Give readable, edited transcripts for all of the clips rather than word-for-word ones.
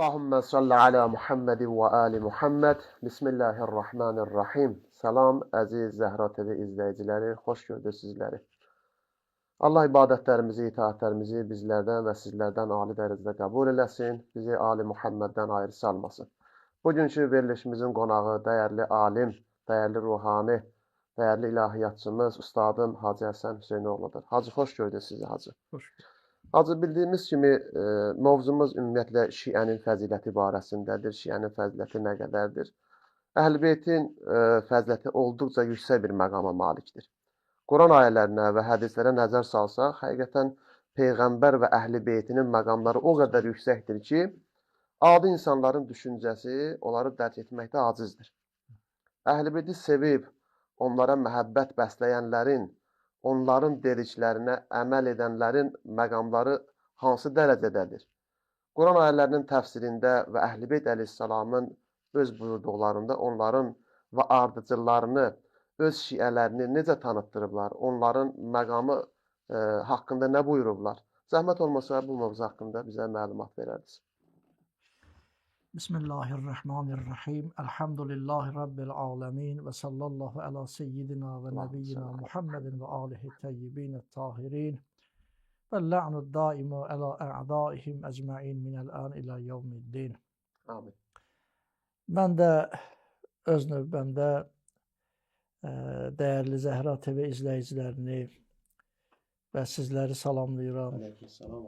Allahümme salli ala Muhammedin ve ali Muhammed. Bismillahirrahmanirrahim. Salam əziz Zəhra TV izləyiciləri, xoş gördük sizləri. Allah ibadətlərimizi, itaətlərimizi bizlərdən və sizlərdən ali dərəcədə qəbul eləsin. Bizi ali Muhammeddən ayrı salmasın. Bugünkü verilişimizin qonağı dəyərli alim, dəyərli ruhani, dəyərli ilahiyyatçımız, ustadım Hacı Həsən Hüseynoğludur. Hacı, xoş gördük sizi, Hacı. Hoş geldin. Hacı, bildiyimiz kimi mövzumuz ümumiyyətlə Şiənin fəziləti barəsindədir. Şiənin fəziləti nə qədərdir? Əhl-i-Beytin fəziləti olduqca yüksək bir məqama malikdir. Quran ayələrinə və hədislərə nəzər salsaq, həqiqətən Peyğəmbər və Əhl-i-Beytinin məqamları o qədər yüksəkdir ki, adi insanların düşüncəsi onları dərk etməkdə acizdir. Əhl-i-Beyti sevib, onlara məhəbbət bəsləyənlərin, onların dediklərinə əməl edənlərin məqamları hansı dərəcədədir? Quran ayələrinin təfsirində və Əhl-i-Beyt əleyhissalamın öz buyurduqlarında onların və ardıcıllarını, öz şiələrini necə tanıtdırıblar? Onların məqamı haqqında nə buyurublar? Zəhmət olmasa bu mövzu haqqında bizə məlumat verərdiniz. Bismillahirrahmanirrahim. Elhamdülillahi Rabbil alemin. Ve sallallahu ala seyyidina ve nebiyyina Muhammedin ve alihi teyyibin tahirin. Ve la'nu daimu ala a'daihim ecma'in minel an ila yevmiddin. Amin. Ben de öz növbəmdə değerli Zəhra TV izləyicilərini və sizləri salamlayıram. Aleykümselam.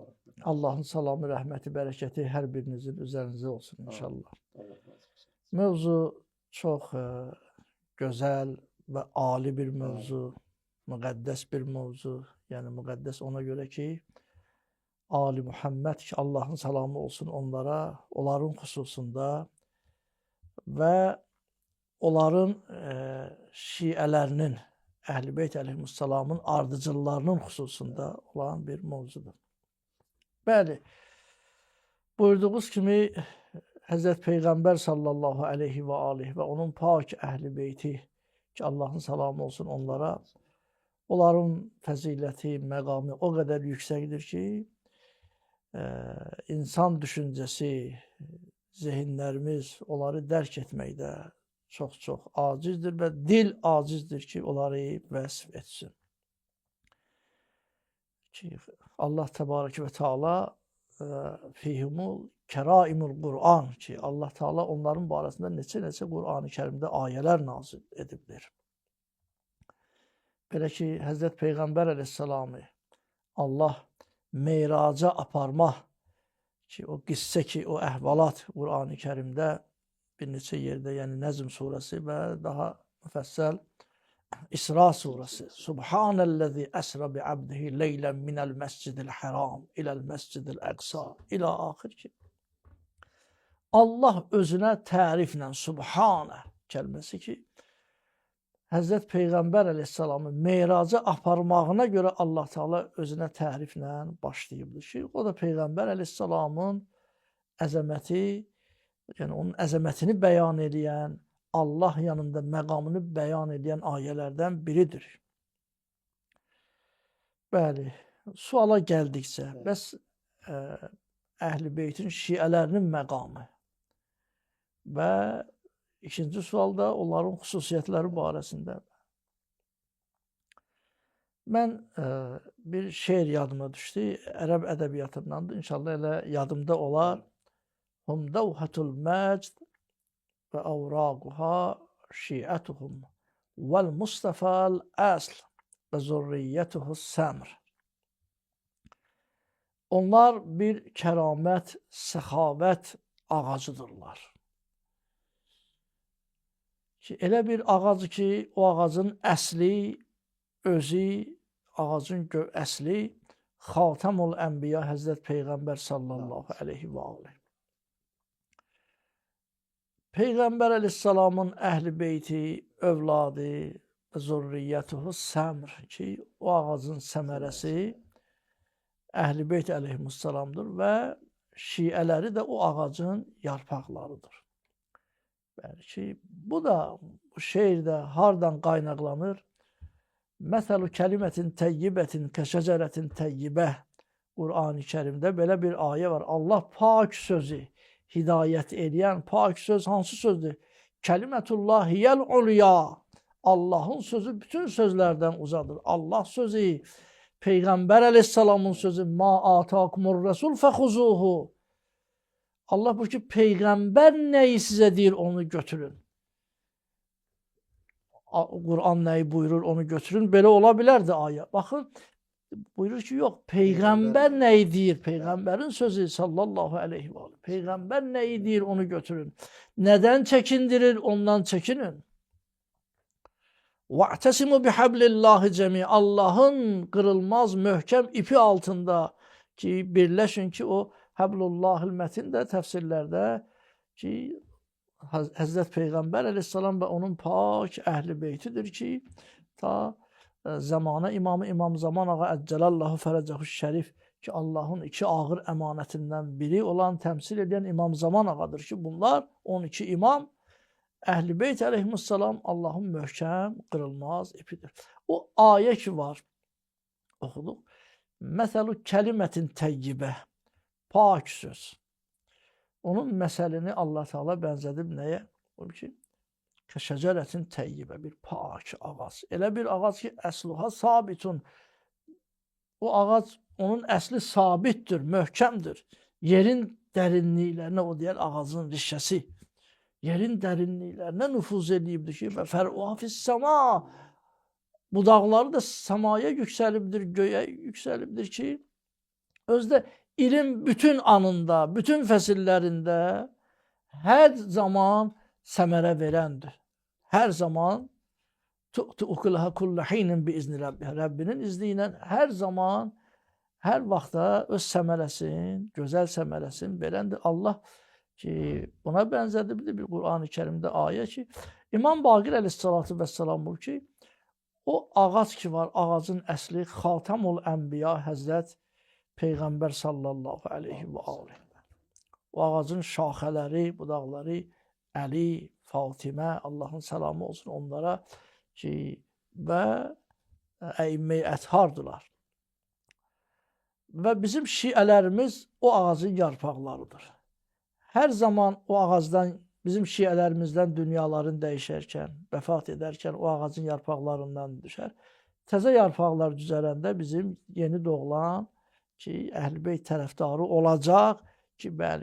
Allah'ın salamı, rəhməti, bərəkəti hər birinizin üzərinizə olsun inşallah. Mövzu çox gözəl və ali bir mövzu, müqəddəs bir mövzu. Yəni müqəddəs ona görə ki, Ali Muhammed ki, Allah'ın salamı olsun onlara, onların xüsusunda və onların şiələrinin, Əhl-i-Beyt əleyhissalamın ardıcıllarının xüsusunda olan bir mövzudur. Bəli, buyurduğunuz kimi Həzrət Peyğəmbər sallallahu aleyhi və aleyhi və onun pak Əhl-i-Beyti ki, Allah'ın salamı olsun onlara, onların fəziləti, məqamı o qədər yüksəkdir ki, insan düşüncəsi, zihinlərimiz onları dərk etməkdə çox acizdir və dil acizdir ki, onları vəsf etsin. Ki, Allah Təbarək və Teala fihimul kəraimul Qur'an ki, Allah Teala onların barəsində neçə Qur'an-ı Kərimdə ayələr nazil edibdir. Belə ki, Həzrət Peyğəmbər əleyhissalamı Allah meyraca aparma ki, o qissə ki, o əhvalat Qur'an-ı Kərimdə bir neçə yerdə, yəni Nəzm surəsi və daha müfəssəl İsra surəsi. Subhanəl-ləzi əsra bi'abdihi leylən minəl məscidil haram iləl məscidil əqsa ilə axir ki. Allah özünə təriflə Subhanə kəlməsi ki, Həzrət Peyğəmbər əleyhissalamı meyraca aparmağına görə Allah Teala özünə təriflə başlayıbdır ki, o da Peyğəmbər əleyhissalamın əzəməti, yəni onun əzəmətini bəyan edən, Allah yanında məqamını bəyan edən ayələrdən biridir. Bəli, suala gəldikcə, bəs Əhl-i-Beytin şiələrinin məqamı və ikinci sualda onların xüsusiyyətləri barəsində. Mən bir şeir yadıma düşdü, ərəb ədəbiyyatındandır, inşallah elə yadımda olar. Hum davhatul məcd və avraquha şiətuhum vəl mustafal əsl və zurriyyətuhus səmr. Onlar bir kəramət, səxavət ağacıdırlar. Ki, elə bir ağacı ki, o ağacın əsli, özü, ağacın əsli Xatamul Ənbiya Həzrət Peyğəmbər sallallahu aleyhi və aleyhi. Peyğəmbər əleyhissalamın Əhl-i-Beyti, övladı və zurriyyətuhu səmr ki, o ağacın səmərəsi Əhl-i-Beyt əleyhissalamdır və şiələri də o ağacın yarpaqlarıdır. Bəli ki, bu da bu şeirdə hardan qaynaqlanır? Məsəlu kəlimətin təyyibətin kəşəcərətin təyyibə Qur'an-ı Kərimdə belə bir ayə var. Allah pak sözü, hidayət edən pak söz hansı sözdür? Kəlimətullahiyəl ulya. Allahın sözü bütün sözlərdən uzadır. Allah sözü, Peyğəmbər əleyhissalamın sözü, ma atakumur rəsul fəxuzuhu. Allah bu ki, Peyğəmbər nəyi sizə deyir, onu götürün. Quran nəyi buyurur, onu götürün. Belə ola bilərdi ayə. Baxın, buyurur ki, yox, Peyğəmbər nəyi deyir? Peyğəmbərin sözü sallallahu aleyhi və aleyhi. Peyğəmbər nəyi deyir, onu götürün. Nədən çəkindirir, ondan çəkinin. وَاَعْتَسِمُوا بِحَبْلِ اللّٰهِ جَمِيعًا. Allahın qırılmaz möhkəm ipi altında ki, birləşin ki, o Həblullahil Mətin də təfsirlərdə ki, Həzrət Peyğəmbər əleyhissalam və onun pak əhl-i beytidir ki, ta zamana imamı İmam Zaman ağa Əccəlallahu fərəcəhu şərif ki, Allahın iki ağır əmanətindən biri olan, təmsil edən İmam Zaman ağadır ki, bunlar 12 imam Əhl-i Beyt əleyhissalam Allahın möhkəm, qırılmaz ipidir. O ayə ki var, oxuduq. Məsəlu kəlimətin təyyibə, pak söz. Onun məsəlini Allah Teala bənzədib nəyə? O ki, şəcərətin təyyibə, bir pak ağac. Elə bir ağac ki, əsluha sabitun. O ağac, onun əsli sabitdir, möhkəmdir. Yerin dərinliklərinə, o deyər, ağacın rişəsi. Yerin dərinliklərinə nüfuz edibdir ki, və fər'uhafis səma, budaqları da səmaya yüksəlibdir, göyə yüksəlibdir ki, özdə ilin bütün anında, bütün fəsillərində hər zaman səmərə verəndir. Hər zaman tu'ti ukulaha kullu hinin bi izni Rabbi. Rəbbinin izni ilə hər zaman, hər vaxtda öz səmərəsin, gözəl səmərəsin verəndir. Allah ki, buna bənzədibdir bir Qur'an-ı Kərimdə ayə ki, İmam Baqir əleyhissalatu vəssalam bu ki, o ağac ki var, ağacın əsli Xatamul Ənbiya Həzrət Peyğəmbər sallallahu aleyhi və aleyhi. O ağacın şaxələri, budaqları Əli, Fatimə, Allahın salamı olsun onlara ki, və əimmə-i əthardılar. Və bizim şiələrimiz o ağacın yarpaqlarıdır. Hər zaman o ağacdan, bizim şiələrimizdən dünyaların dəyişərkən, vəfat edərkən o ağacın yarpaqlarından düşər. Təzə yarpaqlar düzərəndə bizim yeni doğulan ki, Əhl-i Beyt tərəfdarı olacaq ki, bəli,